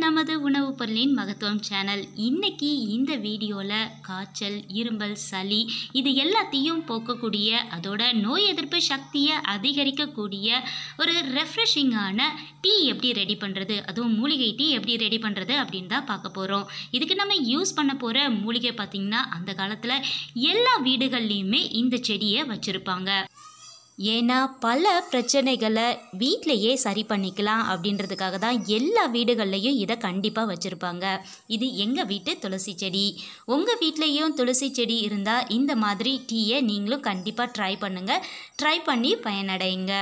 நமது உணவு பொருளின் மகத்துவம் சேனல். இன்னைக்கு இந்த வீடியோவில் காய்ச்சல், இருமல், சளி இது எல்லாத்தையும் போக்கக்கூடிய, அதோட நோய் எதிர்ப்பு சக்தியை அதிகரிக்கக்கூடிய ஒரு ரெஃப்ரெஷிங்கான டீ எப்படி ரெடி பண்ணுறது, அதுவும் மூலிகை டீ எப்படி ரெடி பண்ணுறது அப்படின்னு தான் பார்க்க போகிறோம். இதுக்கு நம்ம யூஸ் பண்ண போகிற மூலிகை பார்த்திங்கன்னா, அந்த காலத்தில் எல்லா வீடுகள்லையுமே இந்த செடியை வச்சுருப்பாங்க. ஏன்னா பல பிரச்சனைகளை வீட்டிலையே சரி பண்ணிக்கலாம் அப்படின்றதுக்காக தான் எல்லா வீடுகள்லையும் இதை கண்டிப்பாக வச்சுருப்பாங்க. இது எங்கள் வீட்டு துளசி செடி. உங்கள் வீட்லேயும் துளசி செடி இருந்தால் இந்த மாதிரி டீயை நீங்களும் கண்டிப்பாக ட்ரை பண்ணுங்கள். ட்ரை பண்ணி பயனடைங்க.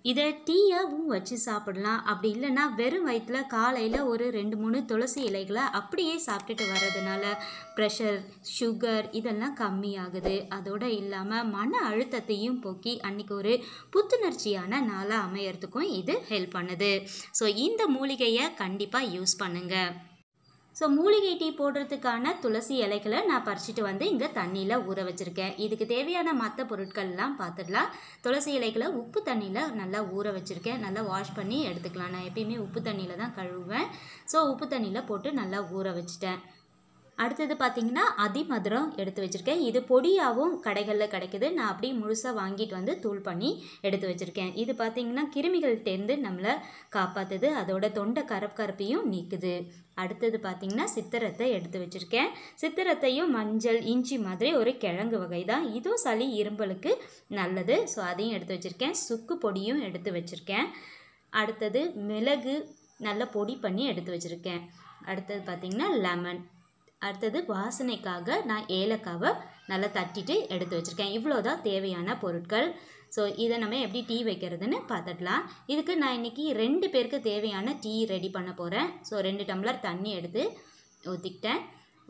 இதை டீயாகவும் வச்சு சாப்பிடலாம். அப்படி இல்லைன்னா வெறும் வயிற்றில் காலையில் ஒரு 2-3 துளசி இலைகளை அப்படியே சாப்பிட்டுட்டு வர்றதுனால ப்ரெஷர், சுகர் இதெல்லாம் கம்மியாகுது. அதோடு இல்லாமல் மன அழுத்தத்தையும் போக்கி அன்றைக்கி ஒரு புத்துணர்ச்சியான நாளாக அமையறதுக்கும் இது ஹெல்ப் பண்ணுது. ஸோ இந்த மூலிகையை கண்டிப்பாக யூஸ் பண்ணுங்கள். ஸோ மூலிகை டீ போடுறதுக்கான துளசி இலைகளை நான் பறிச்சிட்டு வந்து இங்கே தண்ணியில் ஊற வச்சுருக்கேன். இதுக்கு தேவையான மற்ற பொருட்கள்லாம் பார்த்துடலாம். துளசி இலைகளை உப்பு தண்ணியில் நல்லா ஊற வச்சுருக்கேன். நல்லா வாஷ் பண்ணி எடுத்துக்கலாம். நான் எப்பயுமே உப்பு தண்ணியில் தான் கழுவுவேன். ஸோ உப்பு தண்ணியில் போட்டு நல்லா ஊற வச்சுட்டேன். அடுத்தது பார்த்திங்கன்னா அதிமதுரம் எடுத்து வச்சுருக்கேன். இது பொடியாகவும் கடைகளில் கிடைக்குது. நான் அப்படியே முழுசாக வாங்கிட்டு வந்து தூள் பண்ணி எடுத்து வச்சுருக்கேன். இது பார்த்திங்கன்னா கிருமிகள்கிட்டேருந்து நம்மளை காப்பாற்றுது. அதோட தொண்டை கரப்பையும் நீக்குது. அடுத்தது பார்த்திங்கன்னா சித்திரத்தை எடுத்து வச்சுருக்கேன். சித்திரத்தையும் மஞ்சள், இஞ்சி மாதிரி ஒரு கிழங்கு வகை தான். இதுவும் சளி, இரும்பலுக்கு நல்லது. ஸோ அதையும் எடுத்து வச்சுருக்கேன். சுக்கு பொடியும் எடுத்து வச்சுருக்கேன். அடுத்தது மிளகு நல்லா பொடி பண்ணி எடுத்து வச்சுருக்கேன். அடுத்தது பார்த்திங்கன்னா லெமன். அடுத்தது வாசனைக்காக நான் ஏலக்காவை நல்லா தட்டிட்டு எடுத்து வச்சுருக்கேன். இவ்வளோ தான் தேவையான பொருட்கள். ஸோ இதை நம்ம எப்படி டீ வைக்கிறதுன்னு பார்த்துடலாம். இதுக்கு நான் இன்றைக்கி 2 பேருக்கு தேவையான டீ ரெடி பண்ண போகிறேன். ஸோ 2 டம்ளர் தண்ணி எடுத்து ஊற்றிக்கிட்டேன்.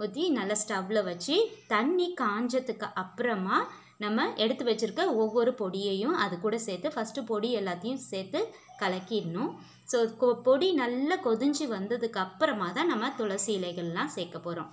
ஊற்றி நல்லா ஸ்டவ்வில் வச்சு தண்ணி காஞ்சதுக்கு அப்புறமா நம்ம எடுத்து வச்சுருக்க ஒவ்வொரு பொடியையும் அது கூட சேர்த்து ஃபஸ்ட்டு பொடி எல்லாத்தையும் சேர்த்து கலக்கிடணும். ஸோ பொடி நல்லா கொதிஞ்சு வந்ததுக்கு அப்புறமா தான் நம்ம துளசி இலைகள்லாம் சேர்க்க போகிறோம்.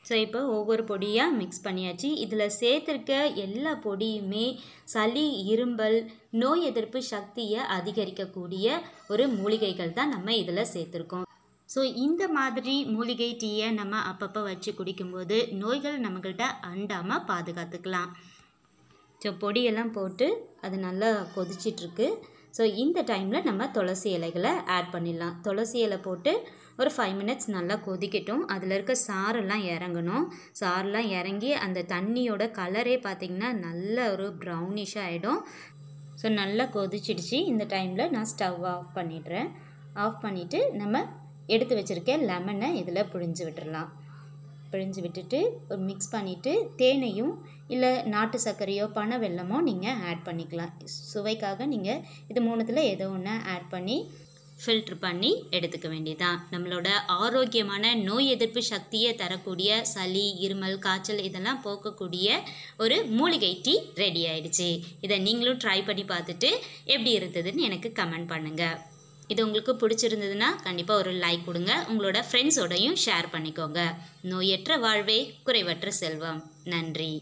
ஸோ இப்போ ஒவ்வொரு பொடியாக மிக்ஸ் பண்ணியாச்சு. இதில் சேர்த்துருக்க எல்லா பொடியுமே சளி, இரும்பல், நோய் எதிர்ப்பு சக்தியை அதிகரிக்கக்கூடிய ஒரு மூலிகைகள் தான் நம்ம இதில் சேர்த்துருக்கோம். ஸோ இந்த மாதிரி மூலிகை டீயை நம்ம அப்பப்போ வச்சு குடிக்கும்போது நோய்கள் நம்மக்கிட்ட அண்டாமல் பாதுகாத்துக்கலாம். ஸோ பொடியெல்லாம் போட்டு அது நல்லா கொதிச்சிட்ருக்கு. ஸோ இந்த டைமில் நம்ம துளசி இலைகளை ஆட் பண்ணிடலாம். துளசி இலை போட்டு ஒரு 5 மினிட்ஸ் நல்லா கொதிக்கட்டும். அதில் இருக்க சாரெல்லாம் இறங்கணும். சாரெல்லாம் இறங்கி அந்த தண்ணியோட கலரே பார்த்திங்கன்னா நல்ல ஒரு ப்ரௌனிஷாக ஆகிடும். ஸோ நல்லா கொதிச்சிடுச்சு. இந்த டைமில் நான் ஸ்டவ் ஆஃப் பண்ணிடுறேன். ஆஃப் பண்ணிவிட்டு நம்ம எடுத்து வச்சுருக்க லெமனை இதில் பிழிஞ்சு விட்டுடலாம். பிழிஞ்சு விட்டுட்டு ஒரு மிக்ஸ் பண்ணிவிட்டு தேனையும் இல்லை நாட்டு சர்க்கரையோ பனை வெல்லமோ நீங்கள் ஆட் பண்ணிக்கலாம். சுவைக்காக நீங்கள் இது 3ல் ஏதோ ஒன்று ஆட் பண்ணி ஃபில்ட்ரு பண்ணி எடுத்துக்க வேண்டியதான். நம்மளோட ஆரோக்கியமான நோய் எதிர்ப்பு சக்தியை தரக்கூடிய சளி, இருமல், காய்ச்சல் இதெல்லாம் போக்கக்கூடிய ஒரு மூலிகை டீ ரெடி ஆயிடுச்சு. இதை நீங்களும் ட்ரை பண்ணி பார்த்துட்டு எப்படி இருந்ததுன்னு எனக்கு கமெண்ட் பண்ணுங்கள். இது உங்களுக்கு பிடிச்சிருந்ததுன்னா கண்டிப்பாக ஒரு லைக் கொடுங்க. உங்களோட ஃப்ரெண்ட்ஸோடையும் ஷேர் பண்ணிக்கோங்க. நோயற்ற வாழ்வே குறைவற்ற செல்வம். நன்றி.